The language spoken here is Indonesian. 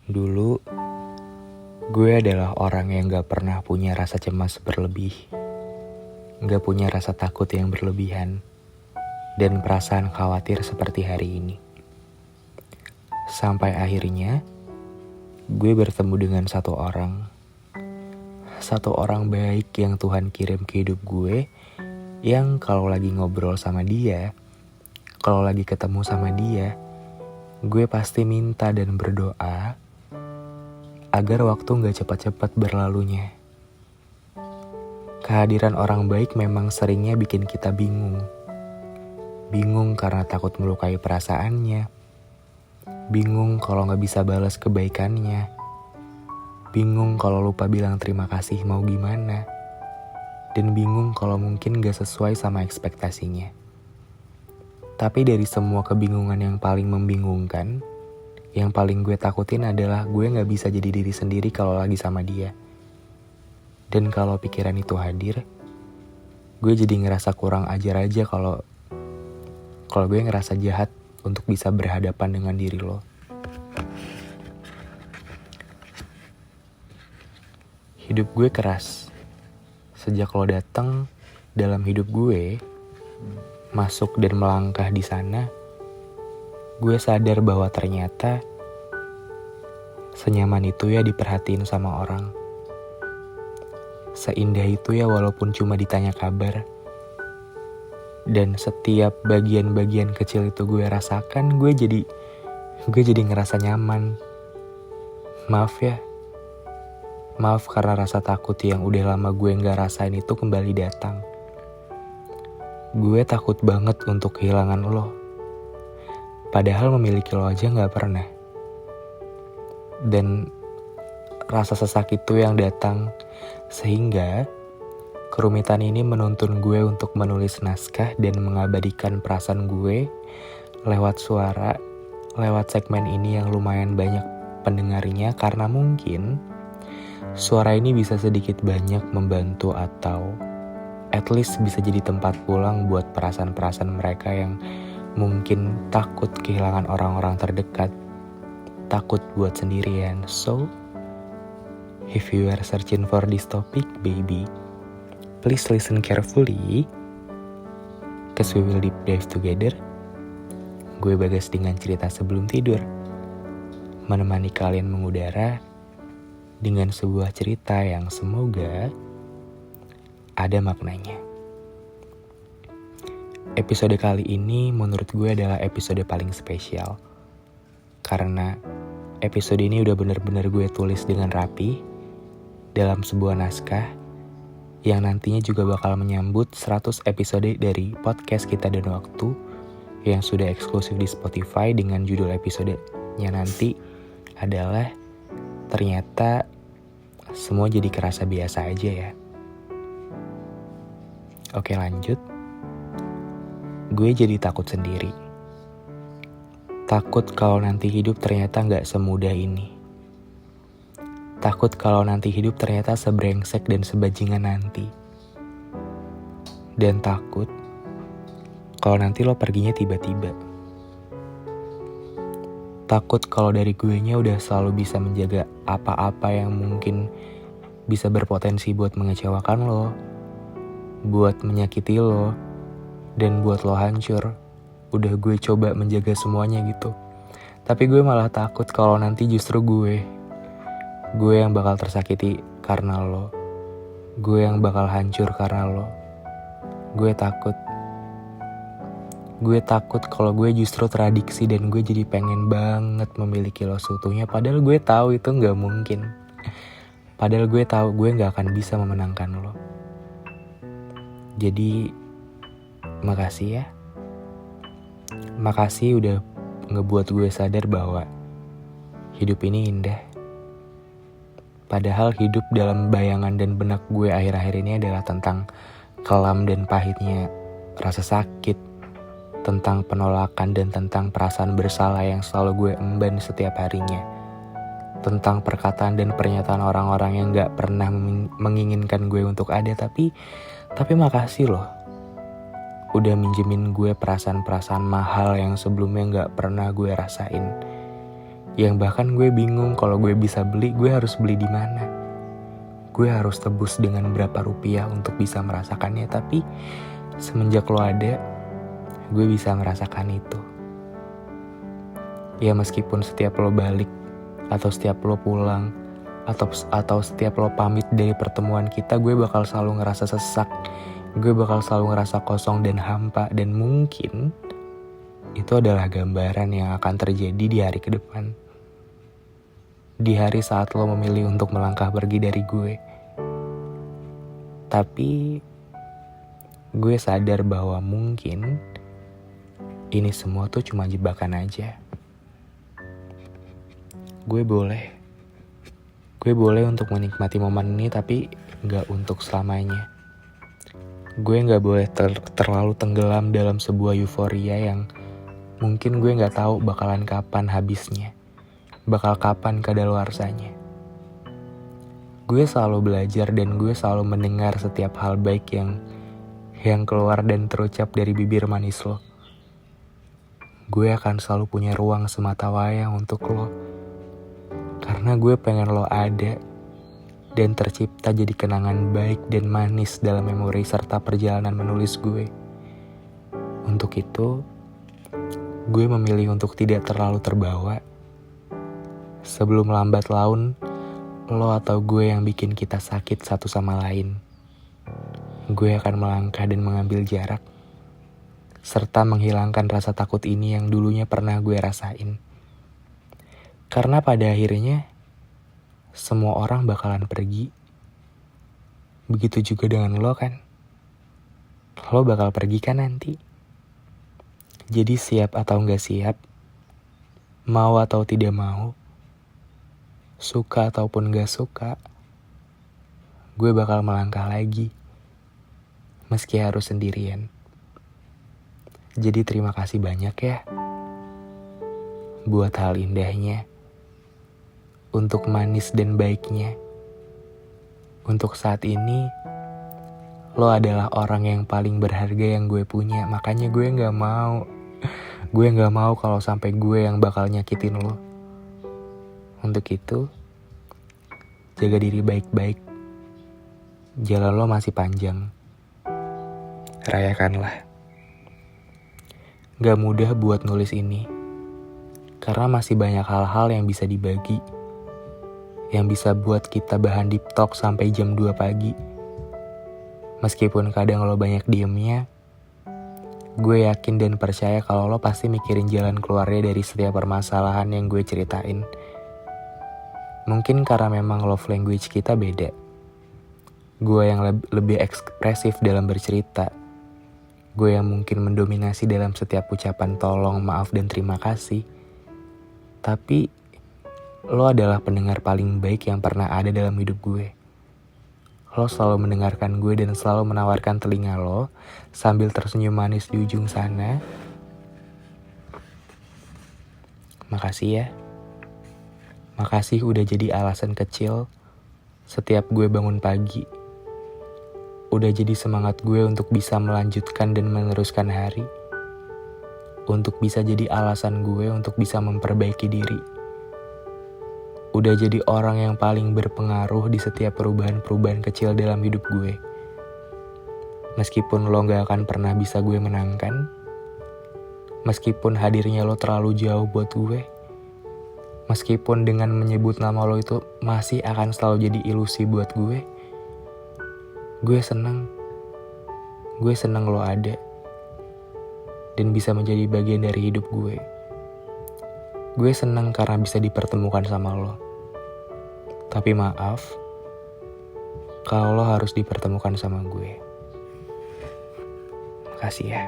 Dulu, gue adalah orang yang gak pernah punya rasa cemas berlebih, gak punya rasa takut yang berlebihan, dan perasaan khawatir seperti hari ini. Sampai akhirnya, gue bertemu dengan satu orang baik yang Tuhan kirim ke hidup gue, yang kalau lagi ngobrol sama dia, kalau lagi ketemu sama dia, gue pasti minta dan berdoa agar waktu gak cepat-cepat berlalunya. Kehadiran orang baik memang seringnya bikin kita bingung. Bingung karena takut melukai perasaannya. Bingung kalau gak bisa balas kebaikannya. Bingung kalau lupa bilang terima kasih mau gimana. Dan bingung kalau mungkin gak sesuai sama ekspektasinya. Tapi dari semua kebingungan yang paling membingungkan, yang paling gue takutin adalah gue gak bisa jadi diri sendiri kalau lagi sama dia. Dan kalau pikiran itu hadir, gue jadi ngerasa kurang ajar aja kalau gue ngerasa jahat untuk bisa berhadapan dengan diri lo. Hidup gue keras. Sejak lo datang dalam hidup gue, masuk dan melangkah di sana, gue sadar bahwa ternyata senyaman itu ya diperhatiin sama orang. Seindah itu ya walaupun cuma ditanya kabar. Dan setiap bagian-bagian kecil itu gue rasakan, gue jadi ngerasa nyaman. Maaf karena rasa takut yang udah lama gue gak rasain itu kembali datang. Gue takut banget untuk kehilangan lo. Padahal memiliki lo aja gak pernah. Dan rasa sesak itu yang datang, sehingga kerumitan ini menuntun gue untuk menulis naskah dan mengabadikan perasaan gue lewat suara, lewat segmen ini yang lumayan banyak pendengarnya, karena mungkin suara ini bisa sedikit banyak membantu atau at least bisa jadi tempat pulang buat perasaan-perasaan mereka yang mungkin takut kehilangan orang-orang terdekat, takut buat sendirian. So, if you are searching for this topic, baby, please listen carefully, cause we will deep dive together. Gue Bagas dengan cerita sebelum tidur, menemani kalian mengudara dengan sebuah cerita yang semoga ada maknanya. Episode kali ini menurut gue adalah episode paling spesial. Karena episode ini udah bener-bener gue tulis dengan rapi dalam sebuah naskah yang nantinya juga bakal menyambut 100 episode dari podcast Kita dan Waktu yang sudah eksklusif di Spotify, dengan judul episodenya nanti adalah ternyata semua jadi kerasa biasa aja ya. Oke, lanjut. Gue jadi takut sendiri. Takut kalau nanti hidup ternyata gak semudah ini. Takut kalau nanti hidup ternyata sebrengsek dan sebajingan nanti. Dan takut kalau nanti lo perginya tiba-tiba. Takut kalau dari guenya udah selalu bisa menjaga apa-apa yang mungkin bisa berpotensi buat mengecewakan lo, buat menyakiti lo, dan buat lo hancur. Udah gue coba menjaga semuanya gitu. Tapi gue malah takut kalau nanti justru gue yang bakal tersakiti karena lo. Gue yang bakal hancur karena lo. Gue takut kalau gue justru teradiksi dan gue jadi pengen banget memiliki lo seutuhnya. Padahal gue tahu itu gak mungkin. Padahal gue tahu gue gak akan bisa memenangkan lo. Jadi makasih ya. Makasih udah ngebuat gue sadar bahwa hidup ini indah. Padahal hidup dalam bayangan dan benak gue akhir-akhir ini adalah tentang kelam dan pahitnya rasa sakit, tentang penolakan dan tentang perasaan bersalah yang selalu gue emban setiap harinya, tentang perkataan dan pernyataan orang-orang yang gak pernah menginginkan gue untuk ada. Tapi makasih loh udah minjemin gue perasaan-perasaan mahal yang sebelumnya gak pernah gue rasain, Yang bahkan gue bingung kalau gue bisa beli, gue harus beli di mana. Gue harus tebus dengan berapa rupiah untuk bisa merasakannya. Tapi semenjak lo ada, gue bisa merasakan itu. Ya meskipun setiap lo balik, atau setiap lo pulang, atau setiap lo pamit dari pertemuan kita, gue bakal selalu ngerasa sesak. Gue bakal selalu ngerasa kosong dan hampa. Dan mungkin itu adalah gambaran yang akan terjadi di hari ke depan. Di hari saat lo memilih untuk melangkah pergi dari gue. Tapi gue sadar bahwa mungkin ini semua tuh cuma jebakan aja. Gue boleh untuk menikmati momen ini, tapi gak untuk selamanya. Gue gak boleh terlalu tenggelam dalam sebuah euforia yang mungkin gue gak tahu bakalan kapan habisnya, bakal kapan kadaluarsanya. Gue selalu belajar dan gue selalu mendengar setiap hal baik yang keluar dan terucap dari bibir manis lo. Gue akan selalu punya ruang sematawayang untuk lo. Karena gue pengen lo ada dan tercipta jadi kenangan baik dan manis dalam memori serta perjalanan menulis gue. Untuk itu, gue memilih untuk tidak terlalu terbawa. Sebelum lambat laun, lo atau gue yang bikin kita sakit satu sama lain. Gue akan melangkah dan mengambil jarak, serta menghilangkan rasa takut ini yang dulunya pernah gue rasain. Karena pada akhirnya, semua orang bakalan pergi. Begitu juga dengan lo kan. Lo bakal pergi kan nanti. Jadi siap atau gak siap, mau atau tidak mau, suka ataupun gak suka, gue bakal melangkah lagi. Meski harus sendirian. Jadi terima kasih banyak ya. Buat hal indahnya. Untuk manis dan baiknya. Untuk saat ini, lo adalah orang yang paling berharga yang gue punya. Makanya gue gak mau. Gue gak mau kalau sampai gue yang bakal nyakitin lo. Untuk itu, jaga diri baik-baik. Jalan lo masih panjang. Rayakanlah. Gak mudah buat nulis ini. Karena masih banyak hal-hal yang bisa dibagi. Yang bisa buat kita bahan deep talk sampai jam 2 pagi. Meskipun kadang lo banyak diemnya, gue yakin dan percaya kalau lo pasti mikirin jalan keluarnya dari setiap permasalahan yang gue ceritain. Mungkin karena memang love language kita beda. Gue yang lebih ekspresif dalam bercerita. Gue yang mungkin mendominasi dalam setiap ucapan tolong, maaf, dan terima kasih. Tapi lo adalah pendengar paling baik yang pernah ada dalam hidup gue. Lo selalu mendengarkan gue dan selalu menawarkan telinga lo sambil tersenyum manis di ujung sana. Makasih ya. Makasih udah jadi alasan kecil setiap gue bangun pagi. Udah jadi semangat gue untuk bisa melanjutkan dan meneruskan hari. Untuk bisa jadi alasan gue untuk bisa memperbaiki diri. Udah jadi orang yang paling berpengaruh di setiap perubahan-perubahan kecil dalam hidup gue. Meskipun lo gak akan pernah bisa gue menangkan. Meskipun hadirnya lo terlalu jauh buat gue. Meskipun dengan menyebut nama lo itu masih akan selalu jadi ilusi buat gue. Gue seneng lo ada. Dan bisa menjadi bagian dari hidup gue. Gue seneng karena bisa dipertemukan sama lo. Tapi maaf, kalau lo harus dipertemukan sama gue. Makasih ya.